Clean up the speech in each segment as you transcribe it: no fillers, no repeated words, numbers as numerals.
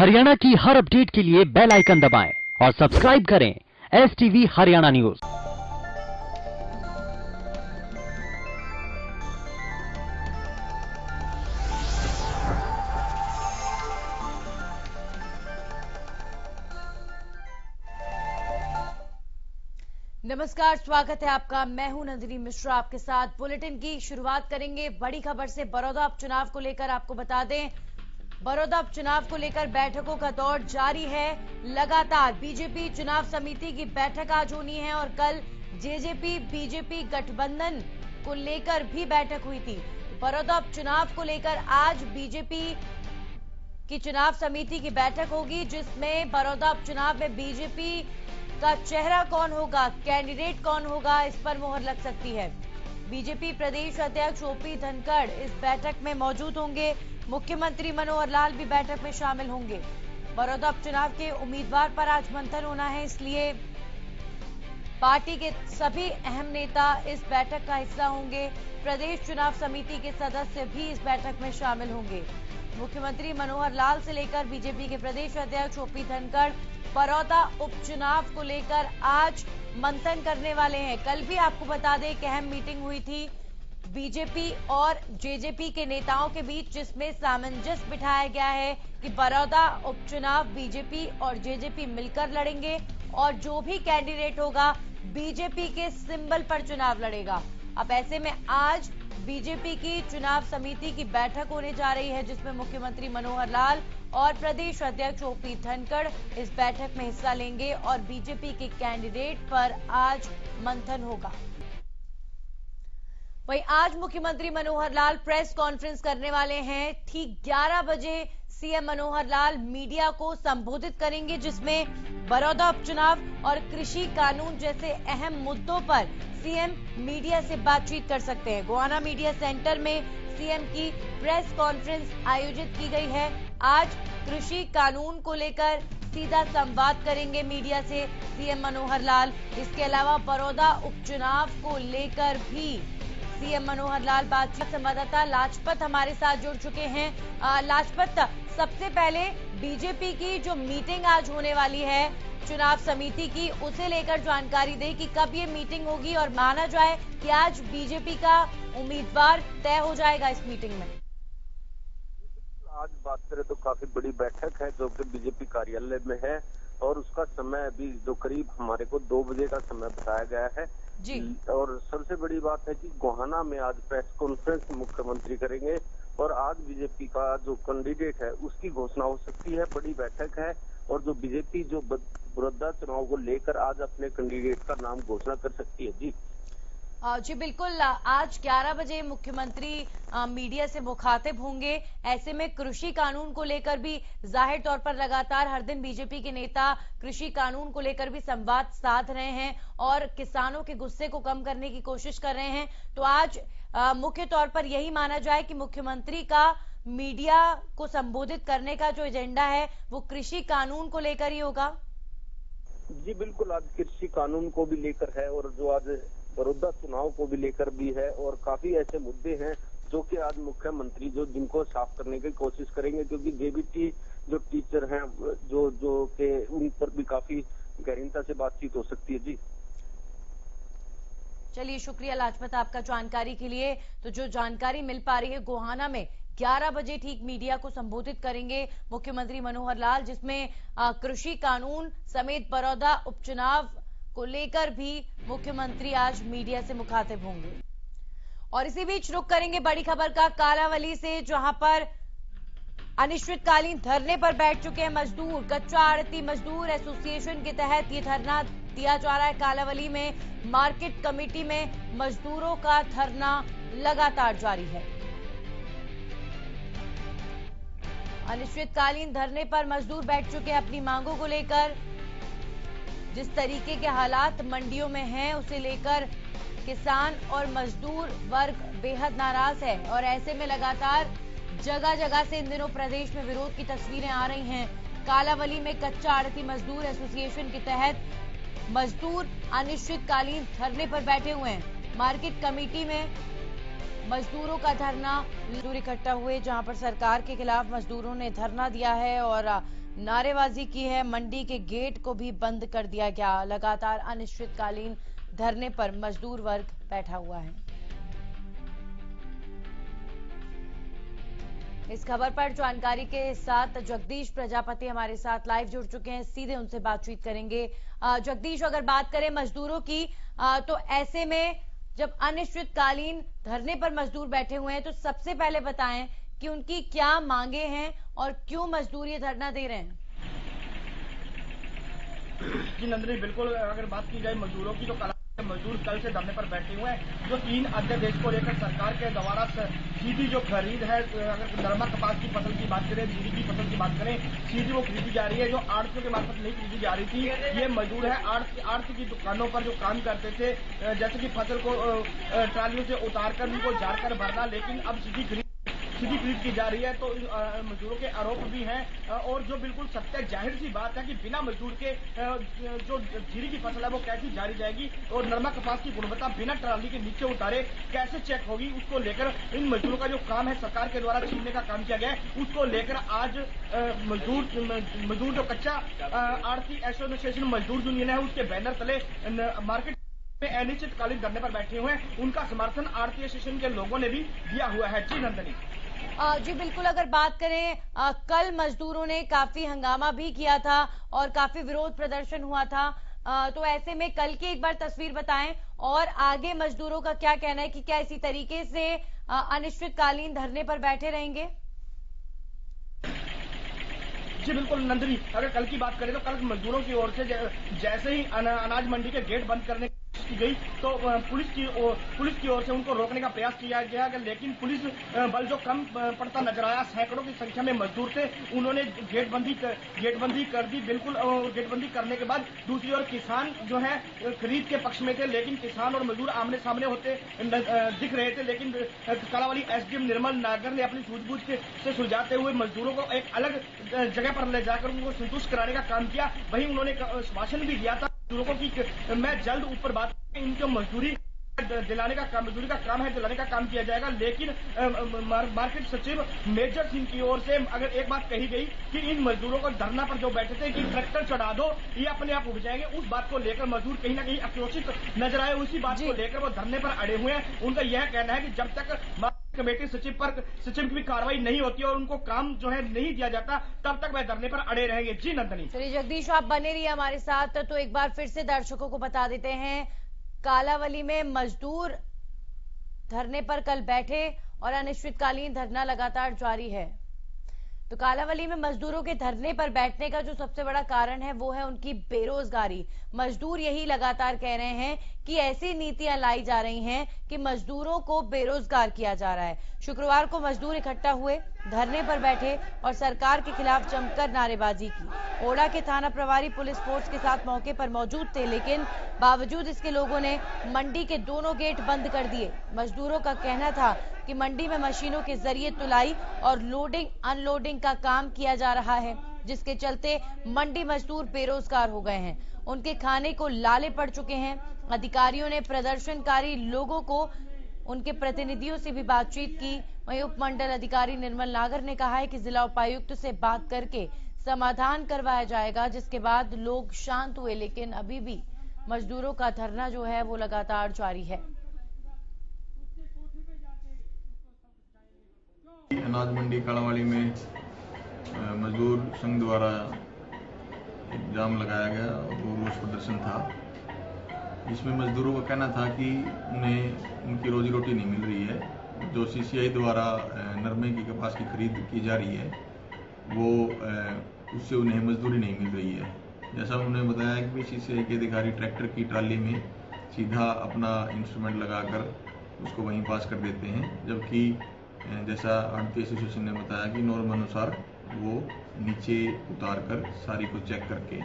हरियाणा की हर अपडेट के लिए बेल आइकन दबाएं और सब्सक्राइब करें STV हरियाणा न्यूज। नमस्कार, स्वागत है आपका। मैं हूं नंदिनी मिश्रा, आपके साथ बुलेटिन की शुरुआत करेंगे बड़ी खबर से। बड़ौदा उपचुनाव को लेकर आपको बता दें, बड़ौदा उपचुनाव को लेकर बैठकों का दौर जारी है लगातार। बीजेपी चुनाव समिति की बैठक आज होनी है और कल जेजेपी बीजेपी गठबंधन को लेकर भी बैठक हुई थी। बड़ौदा उपचुनाव को लेकर आज बीजेपी की चुनाव समिति की बैठक होगी, जिसमें बड़ौदा उपचुनाव में बीजेपी का चेहरा कौन होगा, कैंडिडेट कौन होगा, इस पर मुहर लग सकती है। बीजेपी प्रदेश अध्यक्ष ओपी धनखड़ इस बैठक में मौजूद होंगे। मुख्यमंत्री मनोहर लाल भी बैठक में शामिल होंगे। बड़ौदा उपचुनाव के उम्मीदवार पर आज मंथन होना है, इसलिए पार्टी के सभी अहम नेता इस बैठक का हिस्सा होंगे। प्रदेश चुनाव समिति के सदस्य भी इस बैठक में शामिल होंगे। मुख्यमंत्री मनोहर लाल से लेकर बीजेपी के प्रदेश अध्यक्ष ओपी धनखड़ बड़ौदा उपचुनाव को लेकर आज मंथन करने वाले हैं। कल भी आपको बता दें कि अहम मीटिंग हुई थी बीजेपी और जेजेपी के नेताओं के बीच, जिसमें सामंजस्य बिठाया गया है कि बड़ौदा उपचुनाव बीजेपी और जेजेपी मिलकर लड़ेंगे और जो भी कैंडिडेट होगा बीजेपी के सिंबल पर चुनाव लड़ेगा। अब ऐसे में आज बीजेपी की चुनाव समिति की बैठक होने जा रही है, जिसमें मुख्यमंत्री मनोहर लाल और प्रदेश अध्यक्ष ओपी धनखड़ इस बैठक में हिस्सा लेंगे और बीजेपी के कैंडिडेट पर आज मंथन होगा। वहीं आज मुख्यमंत्री मनोहर लाल प्रेस कॉन्फ्रेंस करने वाले हैं। ठीक 11 बजे सीएम मनोहर लाल मीडिया को संबोधित करेंगे, जिसमें बड़ौदा उपचुनाव और कृषि कानून जैसे अहम मुद्दों पर सीएम मीडिया से बातचीत कर सकते हैं। गोहाना मीडिया सेंटर में सीएम की प्रेस कॉन्फ्रेंस आयोजित की गई है। आज कृषि कानून को लेकर सीधा संवाद करेंगे मीडिया से सीएम मनोहर लाल। इसके अलावा बड़ौदा उपचुनाव को लेकर भी सीएम मनोहर लाल बातचीत। संवाददाता लाजपत हमारे साथ जुड़ चुके हैं। लाजपत, सबसे पहले बीजेपी की जो मीटिंग आज होने वाली है चुनाव समिति की, उसे लेकर जानकारी दे कि कब ये मीटिंग होगी और माना जाए कि आज बीजेपी का उम्मीदवार तय हो जाएगा इस मीटिंग में। आज बात करें तो काफी बड़ी बैठक है जो कि बीजेपी कार्यालय में है और उसका समय अभी जो करीब हमारे को 2 बजे का समय बताया गया है जी। और सबसे बड़ी बात है कि गोहाना में आज प्रेस कॉन्फ्रेंस मुख्यमंत्री करेंगे और आज बीजेपी का जो कैंडिडेट है उसकी घोषणा हो सकती है। बड़ी बैठक है और जो बीजेपी जो बड़ौदा चुनाव को लेकर आज अपने कैंडिडेट का नाम घोषणा कर सकती है। जी बिल्कुल। आज 11 बजे मुख्यमंत्री मीडिया से मुखातिब होंगे। ऐसे में कृषि कानून को लेकर भी जाहिर तौर पर लगातार हर दिन बीजेपी के नेता कृषि कानून को लेकर भी संवाद साध रहे हैं और किसानों के गुस्से को कम करने की कोशिश कर रहे हैं। तो आज मुख्य तौर पर यही माना जाए कि मुख्यमंत्री का मीडिया को संबोधित करने का जो एजेंडा है वो कृषि कानून को लेकर ही होगा। जी बिल्कुल, आज कृषि कानून को भी लेकर है और जो आज बड़ौदा चुनाव को भी लेकर भी है और काफी ऐसे मुद्दे हैं जो कि आज मुख्यमंत्री जो जिनको साफ करने की कोशिश करेंगे, क्योंकि जेबीटी जो टीचर हैं जो के उन पर भी काफी गहरीनता से बातचीत हो सकती है। जी चलिए, शुक्रिया लाजपत आपका जानकारी के लिए। तो जो जानकारी मिल पा रही है, गोहाना में 11 बजे ठीक मीडिया को संबोधित करेंगे मुख्यमंत्री मनोहर लाल, जिसमें कृषि कानून समेत बड़ौदा उपचुनाव को लेकर भी मुख्यमंत्री आज मीडिया से मुखातिब होंगे। और इसी बीच रुख करेंगे बड़ी खबर का कालावली से, जहां पर अनिश्चितकालीन धरने पर बैठ चुके हैं मजदूर। कच्चा आड़ती मजदूर एसोसिएशन के तहत ये धरना दिया जा रहा है। कालावली में मार्केट कमेटी में मजदूरों का धरना लगातार जारी है। अनिश्चितकालीन धरने पर मजदूर बैठ चुके हैं अपनी मांगों को लेकर। जिस तरीके के हालात मंडियों में हैं, उसे लेकर किसान और मजदूर वर्ग बेहद नाराज है और ऐसे में लगातार जगह जगह से इन दिनों प्रदेश में विरोध की तस्वीरें आ रही हैं। कालावली में कच्चा आड़ती मजदूर एसोसिएशन के तहत मजदूर अनिश्चितकालीन धरने पर बैठे हुए हैं। मार्केट कमेटी में मजदूरों का धरना, मजदूर इकट्ठा हुए जहां पर सरकार के खिलाफ मजदूरों ने धरना दिया है और नारेबाजी की है। मंडी के गेट को भी बंद कर दिया गया। लगातार अनिश्चितकालीन धरने पर मजदूर वर्ग बैठा हुआ है। इस खबर पर जानकारी के साथ जगदीश प्रजापति हमारे साथ लाइव जुड़ चुके हैं, सीधे उनसे बातचीत करेंगे। जगदीश, अगर बात करें मजदूरों की तो ऐसे में जब अनिश्चितकालीन धरने पर मजदूर बैठे हुए हैं तो सबसे पहले बताएं कि उनकी क्या मांगे हैं और क्यों मजदूर ये धरना दे रहे हैं। जी नंदिनी, बिल्कुल अगर बात की जाए मजदूरों की तो मजदूर कल से धरने पर बैठे हुए हैं। जो 3 अध्यादेश को लेकर सरकार के द्वारा सीधी जो खरीद है, अगर नरमा कपास की फसल की बात करें, जीरी की फसल की बात करें, सीधी वो खरीदी जा रही है। जो आड़तियों के मार्फत नहीं खरीदी जा रही थी, ये मजदूर है आड़ती की दुकानों पर जो काम करते थे, जैसे कि फसल को ट्रालियों से उतार कर उनको जार कर भरना, लेकिन अब सीधी खरीद की जा रही है। तो मजदूरों के आरोप भी हैं और जो बिल्कुल सत्य जाहिर सी बात है कि बिना मजदूर के जो जीरी की फसल है वो कैसी जारी जाएगी और नरमा कपास की गुणवत्ता बिना ट्राली के नीचे उतारे कैसे चेक होगी, उसको लेकर इन मजदूरों का जो काम है सरकार के द्वारा छीनने का काम किया गया है, उसको लेकर आज मजदूर जो कच्चा आड़ती एसोसिएशन मजदूर यूनियन है उसके बैनर तले मार्केट में अनिश्चितकालीन धरने पर बैठे हुए हैं। उनका समर्थन आड़ती एसोसिएशन के लोगों ने भी दिया हुआ है। जी नंदनी। जी बिल्कुल, अगर बात करें कल मजदूरों ने काफी हंगामा भी किया था और काफी विरोध प्रदर्शन हुआ था, तो ऐसे में कल की एक बार तस्वीर बताएं और आगे मजदूरों का क्या कहना है कि क्या इसी तरीके से अनिश्चितकालीन धरने पर बैठे रहेंगे। जी बिल्कुल नंदिनी, अगर कल की बात करें तो कल मजदूरों की ओर से जैसे ही अनाज मंडी के गेट बंद करने की गई तो पुलिस की ओर से उनको रोकने का प्रयास किया गया, लेकिन पुलिस बल जो कम पड़ता नजर आया। सैकड़ों की संख्या में मजदूर थे, उन्होंने गेटबंदी कर दी। बिल्कुल गेटबंदी करने के बाद दूसरी ओर किसान जो है खरीद के पक्ष में थे, लेकिन किसान और मजदूर आमने सामने होते दिख रहे थे। लेकिन कालावाली एसडीएम निर्मल नागर ने अपनी सूझबूझ से सुलझाते हुए मजदूरों को एक अलग जगह पर ले जाकर उनको संतुष्ट कराने का काम किया। वहीं उन्होंने भाषण भी दिया था मजदूरों को कि मैं जल्द ऊपर बात इनको मजदूरी दिलाने का काम दिलाने का काम किया जाएगा। लेकिन मार्केट सचिव मेजर सिंह की ओर से अगर एक बात कही गई कि इन मजदूरों को धरना पर जो बैठे थे कि ट्रैक्टर चढ़ा दो, ये अपने आप उठ जाएंगे, उस बात को लेकर मजदूर कहीं ना कहीं आक्रोशित नजर आए। उसी बात को लेकर वो धरने पर अड़े हुए हैं। उनका यह कहना है कि जब तक कमेटी सचिव की भी कार्रवाई नहीं होती और उनको काम जो है नहीं दिया जाता, तब तक वह धरने पर अड़े रहेंगे। जी नंदनी। चलिए जगदीश, आप बने रहिए हमारे साथ। तो एक बार फिर से दर्शकों को बता देते हैं, कालावली में मजदूर धरने पर कल बैठे और अनिश्चितकालीन धरना लगातार जारी है। तो कालावली में मजदूरों के धरने पर बैठने का जो सबसे बड़ा कारण है वो है उनकी बेरोजगारी। मजदूर यही लगातार कह रहे हैं कि ऐसी नीतियां लाई जा रही हैं कि मजदूरों को बेरोजगार किया जा रहा है। शुक्रवार को मजदूर इकट्ठा हुए, धरने पर बैठे और सरकार के खिलाफ जमकर नारेबाजी की। ओढ़ा के थाना प्रभारी पुलिस फोर्स के साथ मौके पर मौजूद थे, लेकिन बावजूद इसके लोगों ने मंडी के दोनों गेट बंद कर दिए। मजदूरों का कहना था कि मंडी में मशीनों के जरिए तुलाई और लोडिंग अनलोडिंग का काम किया जा रहा है, जिसके चलते मंडी मजदूर बेरोजगार हो गए हैं। उनके खाने को लाले पड़ चुके हैं। अधिकारियों ने प्रदर्शनकारी लोगों को उनके प्रतिनिधियों से भी बातचीत की। वहीं उपमंडल अधिकारी निर्मल नागर ने कहा है कि जिला उपायुक्त से बात करके समाधान करवाया जाएगा, जिसके बाद लोग शांत हुए, लेकिन अभी भी मजदूरों का धरना जो है वो लगातार जारी है। अनाज मंडी कालावाली में मजदूर संघ द्वारा जाम लगाया गया और रोष प्रदर्शन था। इसमें मजदूरों का कहना था कि उन्हें उनकी रोजी रोटी नहीं मिल रही है। जो सीसीआई द्वारा नरमे की कपास की खरीद की जा रही है वो उससे उन्हें मजदूरी नहीं मिल रही है। जैसा उन्होंने बताया कि सीसीआई के अधिकारी ट्रैक्टर की ट्राली में सीधा अपना इंस्ट्रूमेंट लगाकर उसको वहीं पास कर देते हैं, जबकि जैसा आड़ती एसोसिएशन ने बताया कि नॉर्म अनुसार वो नीचे उतार कर सारी को चेक करके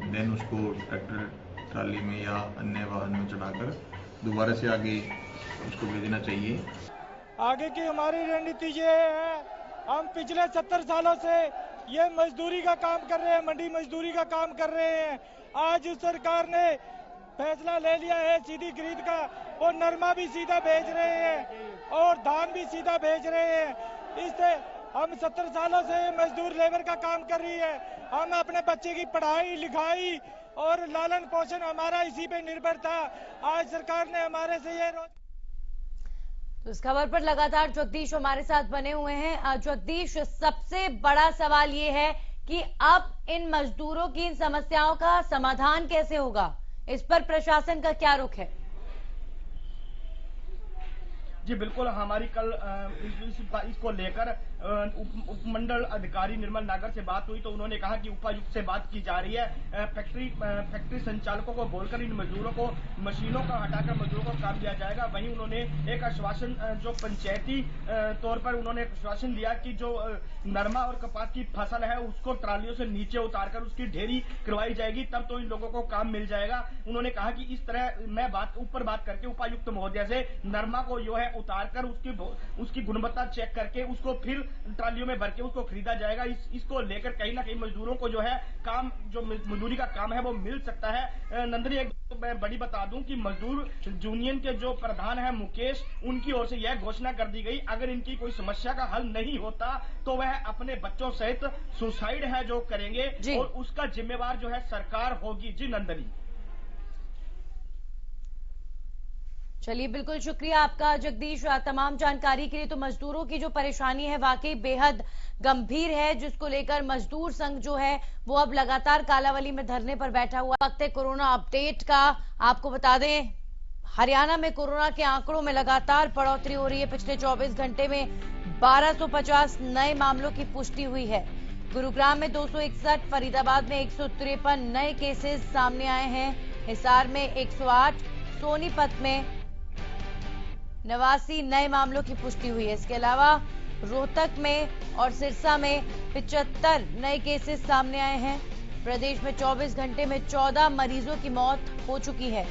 देन उसको ट्रैक्टर ट्राली में या अन्य वाहन में चढ़ाकर दोबारा से आगे उसको भेजना चाहिए। आगे की हमारी रणनीति ये है, हम पिछले 70 सालों से ये मजदूरी का काम कर रहे हैं, मंडी मजदूरी का काम कर रहे हैं। आज सरकार ने फैसला ले लिया है सीधी खरीद का, और नरमा भी सीधा भेज रहे हैं और धान भी सीधा भेज रहे हैं। इससे हम 70 सालों से मजदूर लेबर का काम कर रही है। हम अपने बच्चे की पढ़ाई लिखाई और लालन पोषण हमारा इसी पे निर्भर था। आज सरकार ने हमारे से ये तो इस खबर पर लगातार जगदीश हमारे साथ बने हुए हैं। जगदीश, सबसे बड़ा सवाल ये है कि अब इन मजदूरों की इन समस्याओं का समाधान कैसे होगा, इस पर प्रशासन का क्या रुख है? जी बिल्कुल, हमारी कल इसको लेकर उपमंडल अधिकारी निर्मल नागर से बात हुई तो उन्होंने कहा कि उपायुक्त से बात की जा रही है। फैक्ट्री संचालकों को बोलकर इन मजदूरों को मशीनों का हटाकर मजदूरों को काम दिया जाएगा। वहीं उन्होंने एक आश्वासन जो पंचायती तौर पर उन्होंने आश्वासन दिया कि जो नरमा और कपास की फसल है उसको ट्रालियों से नीचे उतारकर उसकी ढेरी करवाई जाएगी, तब तो इन लोगों को काम मिल जाएगा। उन्होंने कहा कि इस तरह मैं ऊपर बात करके उपायुक्त महोदय से नरमा को जो है उतारकर उसकी गुणवत्ता चेक करके उसको फिर ट्रालियों में भर के उसको खरीदा जाएगा। इसको लेकर कहीं ना कहीं मजदूरों को जो है काम, जो मजदूरी का काम है वो मिल सकता है। नंदनी, एक तो मैं बड़ी बता दूं कि मजदूर यूनियन के जो प्रधान है मुकेश, उनकी ओर से यह घोषणा कर दी गई अगर इनकी कोई समस्या का हल नहीं होता तो वह अपने बच्चों सहित सुसाइड है जो करेंगे और उसका जिम्मेवार जो है सरकार होगी। जी नंदनी। चलिए, बिल्कुल शुक्रिया आपका जगदीश तमाम जानकारी के लिए। तो मजदूरों की जो परेशानी है वाकई बेहद गंभीर है, जिसको लेकर मजदूर संघ जो है वो अब लगातार कालावली में धरने पर बैठा हुआ। वक्त है कोरोना अपडेट का। आपको बता दें, हरियाणा में कोरोना के आंकड़ों में लगातार बढ़ोतरी हो रही है। पिछले 24 घंटे में 1250 नए मामलों की पुष्टि हुई है। गुरुग्राम में 261, फरीदाबाद में 153 नए केसेस सामने आए हैं। हिसार में 108, सोनीपत में 89 नए मामलों की पुष्टि हुई है। इसके अलावा रोहतक में और सिरसा में 75 नए केसेस सामने आए हैं। प्रदेश में 24 घंटे में 14 मरीजों की मौत हो चुकी है।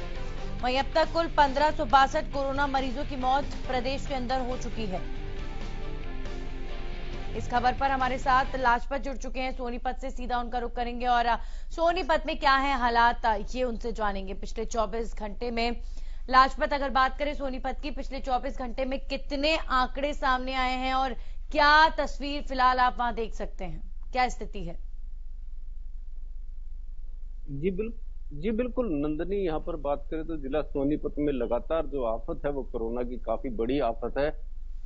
वहीं अब तक कुल 1562 कोरोना मरीजों की मौत प्रदेश के अंदर हो चुकी है। इस खबर पर हमारे साथ लाजपत जुड़ चुके हैं, सोनीपत से सीधा उनका रुख करेंगे और सोनीपत में क्या है हालात ये उनसे जानेंगे। पिछले 24 घंटे में लाजपत, अगर बात करें सोनीपत की, पिछले 24 घंटे में कितने आंकड़े सामने आए हैं और क्या तस्वीर फिलहाल आप वहां देख सकते हैं, क्या स्थिति है? जी बिल्कुल नंदनी, यहाँ पर बात करें तो जिला सोनीपत में लगातार जो आफत है वो कोरोना की काफी बड़ी आफत है।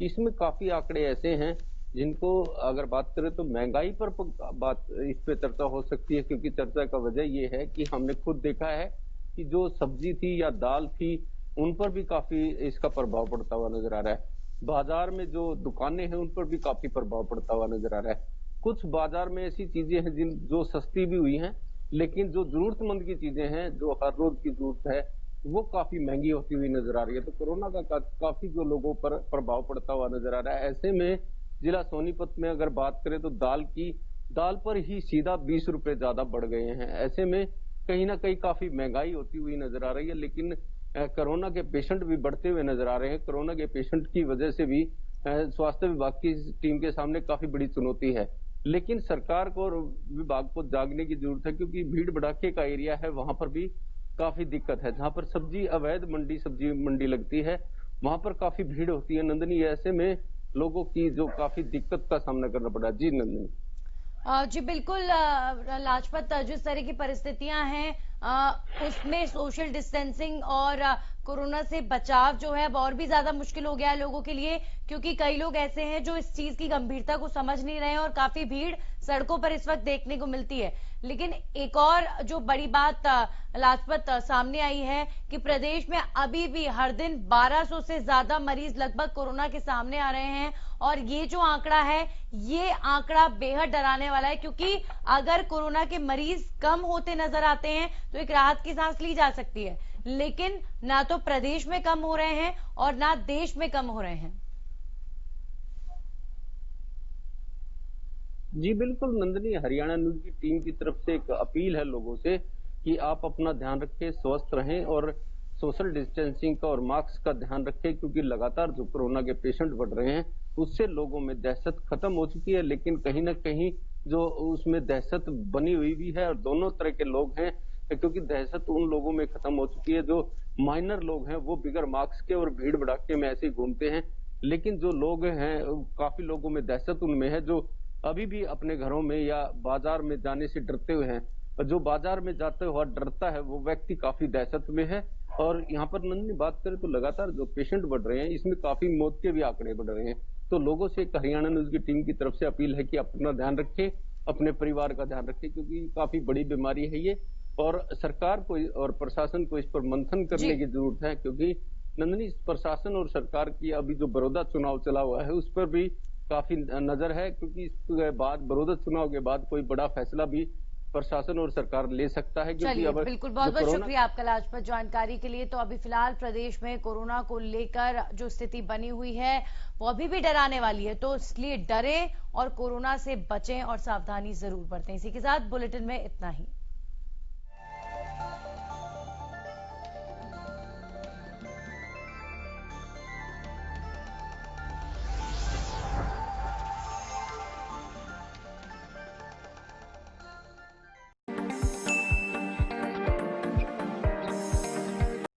इसमें काफी आंकड़े ऐसे हैं जिनको अगर बात करें तो महंगाई पर बात इस पे चर्चा हो सकती है, क्योंकि चर्चा का वजह ये है कि हमने खुद देखा है कि जो सब्जी थी या दाल थी उन पर भी काफी इसका प्रभाव पड़ता हुआ नजर आ रहा है। बाजार में जो दुकानें हैं उन पर भी काफी प्रभाव पड़ता हुआ नजर आ रहा है। कुछ बाजार में ऐसी चीजें हैं जो सस्ती भी हुई हैं, लेकिन जो जरूरतमंद की चीजें हैं, जो हर रोज की जरूरत है, वो काफी महंगी होती हुई नजर आ रही है। तो कोरोना का काफी जो लोगों पर प्रभाव पड़ता हुआ नजर आ रहा है। ऐसे में जिला सोनीपत में अगर बात करें तो दाल पर ही सीधा 20 रुपए ज्यादा बढ़ गए हैं। ऐसे में कहीं ना कहीं काफी महंगाई होती हुई नजर आ रही है। लेकिन कोरोना के पेशेंट भी बढ़ते हुए नजर आ रहे हैं। कोरोना के पेशेंट की वजह से भी स्वास्थ्य विभाग की टीम के सामने काफी बड़ी चुनौती है। लेकिन सरकार को और विभाग को जागने की जरूरत है, क्योंकि भीड़ भड़ाके का एरिया है, वहां पर भी काफी दिक्कत है। जहां पर अवैध सब्जी मंडी लगती है, वहां पर काफी भीड़ होती है। नंदनी, ऐसे में लोगों की जो काफी दिक्कत का सामना करना पड़ा। जी नंदनी। जी बिल्कुल लाजपत, जिस तरह की परिस्थितियां हैं उसमें सोशल डिस्टेंसिंग और कोरोना से बचाव जो है अब और भी ज्यादा मुश्किल हो गया है लोगों के लिए, क्योंकि कई लोग ऐसे हैं जो इस चीज की गंभीरता को समझ नहीं रहे हैं और काफी भीड़ सड़कों पर इस वक्त देखने को मिलती है। लेकिन एक और जो बड़ी बात लाजपत सामने आई है कि प्रदेश में अभी भी हर दिन 1200 से ज्यादा मरीज लगभग कोरोना के सामने आ रहे हैं और ये जो आंकड़ा है ये आंकड़ा बेहद डराने वाला है, क्योंकि अगर कोरोना के मरीज कम होते नजर आते हैं तो एक राहत की सांस ली जा सकती है, लेकिन ना तो प्रदेश में कम हो रहे हैं और ना देश में कम हो रहे हैं। जी बिल्कुल नंदनी, हरियाणा न्यूज की टीम की तरफ से एक अपील है लोगों से कि आप अपना ध्यान रखें, स्वस्थ रहें और सोशल डिस्टेंसिंग का और मास्क का ध्यान रखें, क्योंकि लगातार जो कोरोना के पेशेंट बढ़ रहे हैं उससे लोगों में दहशत खत्म हो चुकी है, लेकिन कहीं ना कहीं जो उसमें दहशत बनी हुई भी है। और दोनों तरह के लोग हैं क्योंकि दहशत उन लोगों में खत्म हो चुकी है। जो माइनर लोग हैं वो बिगर मास्क के और भीड़ भड़ाके में ऐसे ही घूमते हैं, लेकिन जो लोग हैं काफी लोगों में दहशत उनमें है जो अभी भी अपने घरों में या बाजार में जाने से डरते हुए हैं। जो बाजार में जाते हुआ डरता है वो व्यक्ति काफी दहशत में है। और यहाँ पर नंदनी बात करें तो लगातार जो पेशेंट बढ़ रहे हैं इसमें काफी मौत के भी आंकड़े बढ़ रहे हैं। तो लोगों से एक हरियाणा न्यूज की टीम की तरफ से अपील है कि अपना ध्यान रखें, अपने परिवार का ध्यान रखें, क्योंकि काफी बड़ी बीमारी है ये और सरकार को और प्रशासन को इस पर मंथन करने की जरूरत है। क्योंकि नंदनी प्रशासन और सरकार की अभी जो बड़ौदा चुनाव चला हुआ है उस पर भी काफी नजर है, क्योंकि इसके बाद बड़ौदा चुनाव के बाद कोई बड़ा फैसला भी प्रशासन और सरकार ले सकता है। चलिए, बिल्कुल, बहुत बहुत शुक्रिया आपका लाजपत जानकारी के लिए। तो अभी फिलहाल प्रदेश में कोरोना को लेकर जो स्थिति बनी हुई है वो अभी भी डराने वाली है, तो इसलिए डरें और कोरोना से बचें और सावधानी जरूर बरतें। इसी के साथ बुलेटिन में इतना ही।